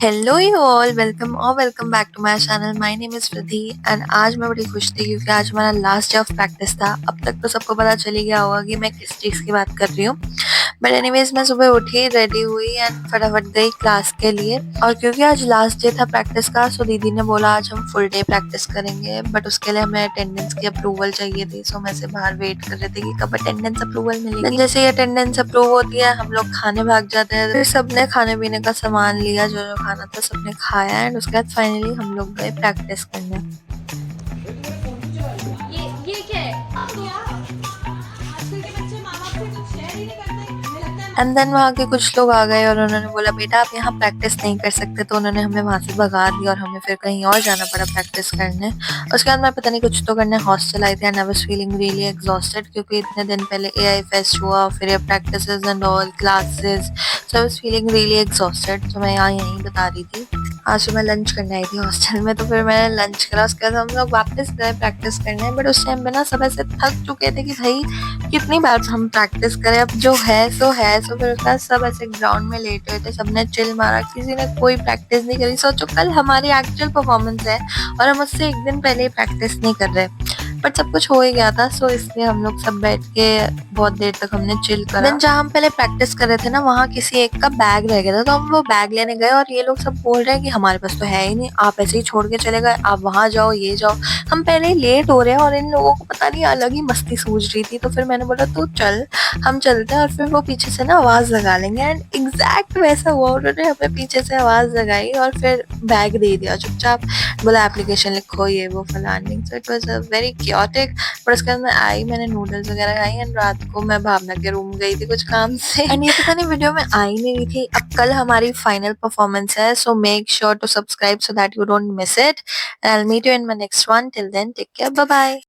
Hello you all, welcome back to my channel. My name is Riddhi and आज मैं बड़ी खुश थी क्योंकि आज हमारा लास्ट डे ऑफ प्रैक्टिस था। अब तक तो सबको पता चल ही गया होगा कि मैं किस चीज़ की बात कर रही हूँ। बट एनीवेज मैं सुबह उठी, रेडी हुई एंड फटाफट गई क्लास के लिए। और क्योंकि आज लास्ट डे था प्रैक्टिस का, सो दीदी ने बोला आज हम फुल डे प्रैक्टिस करेंगे, बट उसके लिए हमें अटेंडेंस की अप्रूवल चाहिए थी। सो मैं से बाहर वेट कर रहे थे कि कब अटेंडेंस अप्रूवल मिलेगी। Then जैसे ही अटेंडेंस अप्रूव होती है हम लोग खाने भाग जाते हैं। फिर सबने खाने पीने का सामान लिया, जो जो खाना था सबने खाया एंड उसके बाद फाइनली हम लोग गए प्रैक्टिस करने। ये क्या है? तो आजकल के बच्चे माँ बाप से कुछ शेयर ही नहीं करते, हमें लगता है। एंड देन वहाँ के कुछ लोग आ गए और उन्होंने बोला बेटा आप यहाँ प्रैक्टिस नहीं कर सकते, तो उन्होंने हमें वहाँ से भगा दिया और हमें फिर कहीं और जाना पड़ा प्रैक्टिस करने। उसके बाद मैं पता नहीं कुछ तो करने हॉस्टल आई थी and I was feeling really exhausted क्योंकि इतने दिन पहले एआई फेस्ट हुआ, फिर ये practices and all classes. So I was feeling really exhausted. तो मैं यहाँ यहीं बता रही थी। आज सुबह लंच करने आई थी हॉस्टल में, तो फिर मैंने लंच करा। उसके बाद हम लोग वापस गए प्रैक्टिस करने, बट उस टाइम पे ना सब ऐसे थक चुके थे कि भाई कितनी बार हम प्रैक्टिस करें, अब जो है सो है। सो फिर उसके बाद सब ऐसे ग्राउंड में लेटे हुए थे, सबने चिल मारा, किसी ने कोई प्रैक्टिस नहीं करी। सोचो कल हमारी एक्चुअल परफॉर्मेंस है और हम उससे एक दिन पहले ही प्रैक्टिस नहीं कर रहे। बट सब कुछ हो ही गया था, सो इसलिए हम लोग सब बैठ के बहुत देर तक हमने चिल करा। देन जहाँ हम पहले प्रैक्टिस कर रहे थे ना, वहाँ किसी एक का बैग रह गया था, तो हम वो बैग लेने गए और ये लोग सब बोल रहे हैं कि हमारे पास तो है ही नहीं, आप ऐसे ही छोड़ के चले गए, आप वहाँ जाओ ये जाओ। हम पहले ही लेट हो रहे हैं और इन लोगों को पता नहीं अलग ही मस्ती सूझ रही थी। तो फिर मैंने बोला तू चल हम चलते हैं और फिर वो पीछे से ना आवाज़ लगा लेंगे। एंड एग्जैक्ट वैसा हुआ, उन्होंने हमें पीछे से आवाज़ लगाई और फिर बैग दे दिया चुपचाप। बोला एप्लीकेशन लिखो ये वो फलानी। So it was a very chaotic. पर उसके बाद मैं आई, मैंने नूडल्स वगैरह खाई एंड रात को मैं भावना के रूम गई थी कुछ काम से। एंड ये पता नहीं वीडियो में आई नहीं रही थी। अब कल हमारी फाइनल परफॉर्मेंस है, so make sure to subscribe so that you don't miss it. And I'll meet you in my next one. Till then, take care. Bye bye.